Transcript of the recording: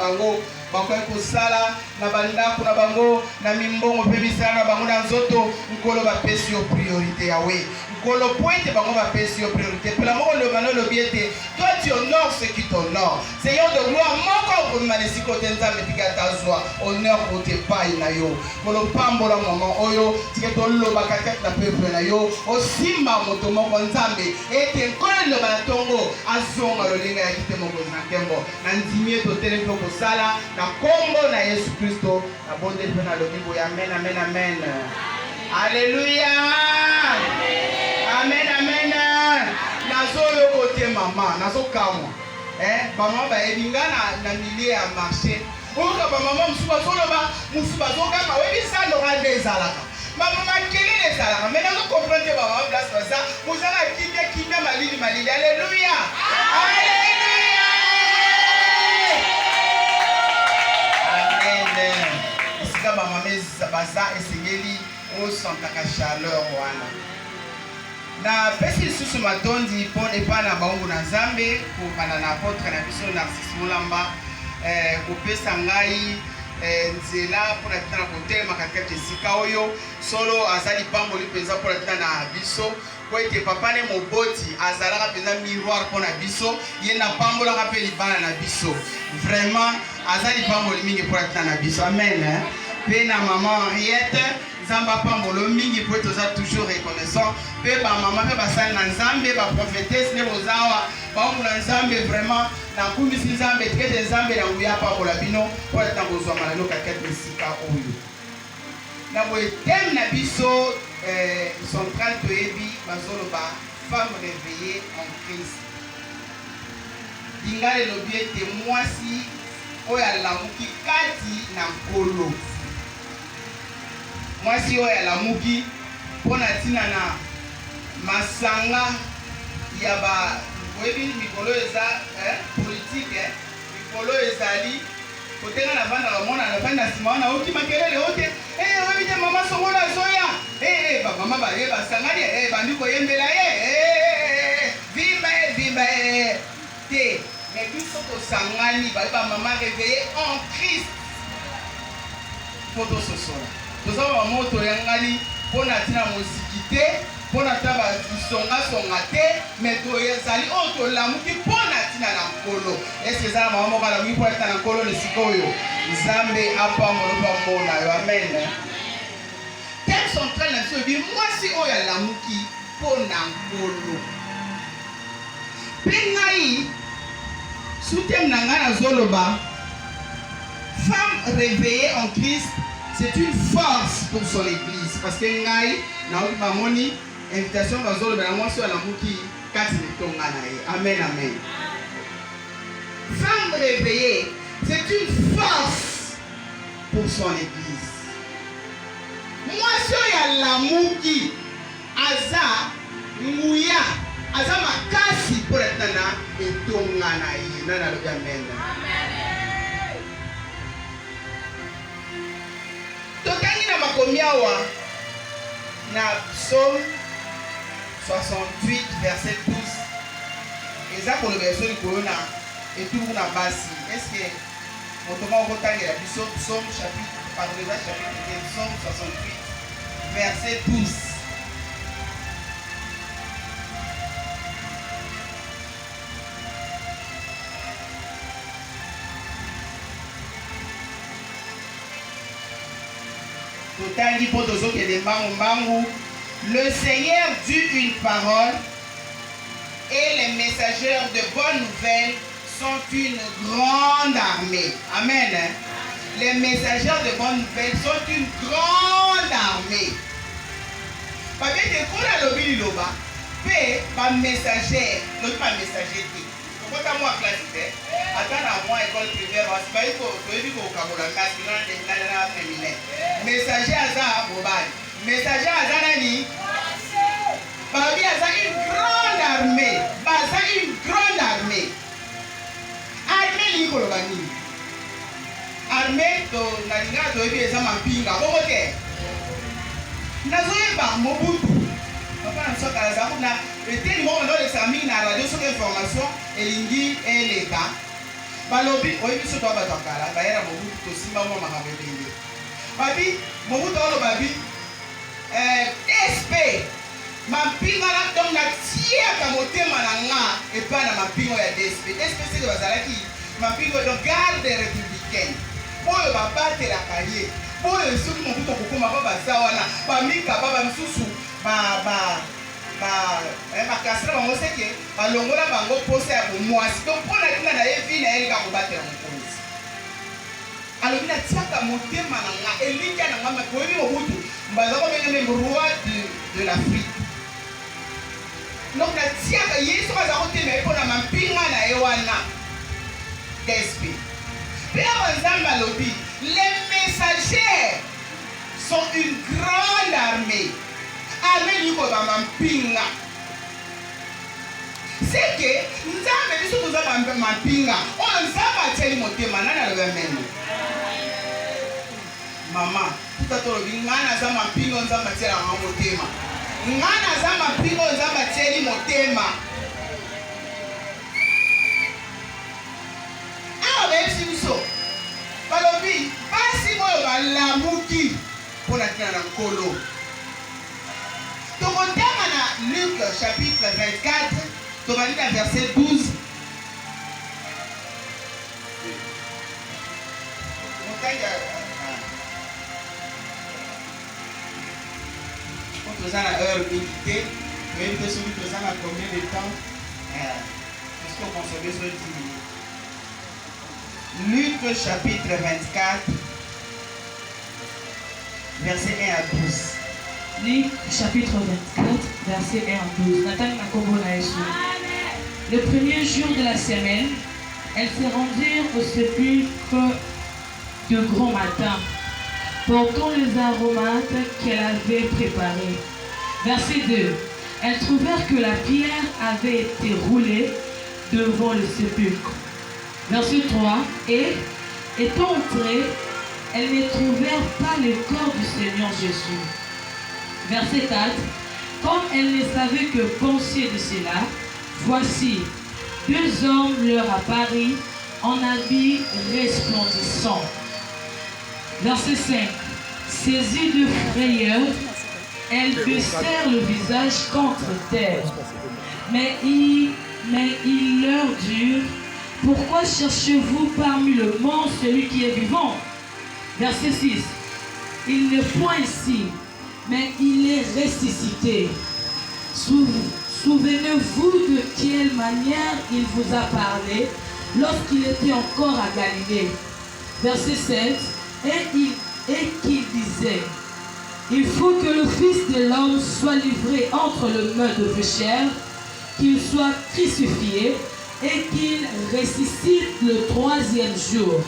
bango bakoki kosala na bandako na bango na mimbongo mpe misala na bango na nzoto nkolo bapesi yo priorité yawe nkolo po ete bango bapesi yo priorité mpela moko loba nolobi ete toi tu honore ce qui t'honore seigneur de gloire moko okomema na esika ote nzambe tika tazwa honneur kote epai na yo nkolo pambola mama oyo tika toloba kati na peuple na yo osimba moto moko nzambe ete nkolo liloba na ntongo azonga lolinga ya kite mokonzi na nkembo na ndimi ye totelemi mpe kosala na kombo na Yesu Kristo na bonde mpe na lobi boye amen amen amen Alléluia amen amen nazoyo kote mama nazokamwa bamama bayebi nga na milieu ya marché oyoka bamama mosusu bazoloba mosusu bazokama oyebi sandoka nde ezalaka bamama kelele ezalaka me nazokomprendre bamama place baza mozala kimia malili Alléluia Alléluia amen esika bamama baza esengeli osantaka chaleur wana na pesi lisusu matondi mpona epai na baongo na nzambe kobanda na apotre na biso Narcisse Mulamba kopesa ngai nzela mpona tina na kotelema katikati esika oyo solo azali pamboli mpenza mpona tina na biso po ete papa ne moboti azalaka mpenza miroir mpona biso ye na pambolaka mpe libala na biso vraiment azali pamboli mingi mpona tina na biso amen mpe na mama Henriette nzambe apambolo mingi po ete oza toujours reconnaissant mpe bamama mpe basali na nzambe baprofetese nde bozawa baongo na nzambe vraiment nakumbisi nzambe tikete nzambe na nguya apambola bino po ete nakozwa malalo katikati na esika oyo na boye teme na biso central toyebi bazoloba femme réveillée en Christ linga elobi ete mwasi oyo alamuki kati na nkolo mwasi oyo alamuki mpona ntina na masanga ya oyebi mikolo eza politike mikolo ezali kotenga na vanda bamona na vanda nsima wana oki makelele ote oyebi te mama songola azoya bamama baye basangani bandi koyembela ye vimba te me biso tosangani baye bamama réveillé en Christ po tososola toza bamama oyo toyangani mpona ntina moziki te mpona ta basongasonga te me toyezali oyo tolamuki mpona ntina na nkolo eske eza na mama moko alamuki mpona ntina na nkolo na esika oyo nzambe apambola pambona yo amen teme central na biso ebi mwasi oyo alamuki mpona nkolo mpe ngai suteme na ngai nazoloba femme réveillée en Christ c'est une force pour son église parce que ngai naoki bamoni invitation bazoloba na mwasi oyo alamuki kati litonga na ye amen amen femme réveillée c'est une force pour son église mwasi oyo alamuki aza nguya aza makasi mpo na tana etonga na ye nana alobi amen totangi na makomi awa na psaume 68 verset 12 eza koloba eso likolo na etubu na basi eske moto moko kotangela biso psaume chapitre 68 verset 12 totangi po tozokende mbangu le Seigneur dit une parole et les messagers de bonnes nouvelles sont une grande armée. Amen. Les messagers de bonnes nouvelles sont une grande armée. Parce que quand on a le biloba, paix, pas messager, l'autre pas messager. Pourquoi t'as moi classe? Attends à moi école primaire, parce que il faut au Cameroun, masculin et féminin. Messager à ça, mobile. Messager à ça, nani? Babi a une grande armée. Baza une grande armée. Armée likolobani. Armée to nalinga to ebi eza mapinga. Bobote. Nazoyeba Mobutu. Papa na soka za kuna eteni mo ndo le sami na radio sur information elingi et l'état. balobi oyebi biso to bato akala bayera Mobutu tosimba mwa makambo ebele babi Mobutu olo babi DSP mampinga na donc natiaka motema na nga epai na mampingo ya DSP seke bazalaki mampingo donc garde républicaine oyo babatelaka ye oyo soki Mobutu okokoma ba baza wana bamikaba bamisusu bakasira bango seke balongola bango posa ya bomwasi donc mpona tina na ye vi na ye lika kobatela mokonzi alobi natiaka motema na nga elingia na nga oyebi Mobutu baza kobenga meme roi de l'Afrique donc natiaka ye soki aza kotema ye mpona mampinga na ye wana DSP mpe awa Nzambe alobi les messagers sont une grande armée armée liko ba mampinga seke Nzambe biso toza mampinga oyo Nzambe atieli motema nani alobi meno mama tuta tolobi nga naza mampinga Nzambe atiela nga motema nga naza mampinga Nzambe atieli motema awa beyebisi biso balobi basi oyo balamuki mpona tina na nkolo tokotanga na Luc chapitre 24 tobandi na verset 12 toza na heure limitée toyebi te soki toza na combien de temps est-ce qu'on consomme sur 10 minutes Luc chapitre 24 verset 1 à 12 Luc chapitre 24 verset 1 à 12 Nathan Makombo na Yesu. Le premier jour de la semaine, elles se rendirent au sépulcre de grand matin, portant les aromates qu'elle avait préparés. Verset 2. Elles trouvèrent que la pierre avait été roulée devant le sépulcre. Verset 3. Et, étant entrées, elles ne trouvèrent pas le corps du Seigneur Jésus. Verset 4. Comme elles ne savaient que penser de cela, voici, deux hommes leur apparurent en habits resplendissants. Verset 5. Saisies de frayeur, elles baissèrent le visage contre terre. Mais il leur dit, pourquoi cherchez-vous parmi le mort celui qui est vivant? Verset 6. Il n'est point ici, mais il est ressuscité. Souvenez-vous de quelle manière il vous a parlé lorsqu'il était encore à Galilée. Verset 7. Et qu'il disait, il faut que le Fils de l'homme soit livré entre les mains de pécheurs, qu'il soit crucifié et qu'il ressuscite le troisième jour.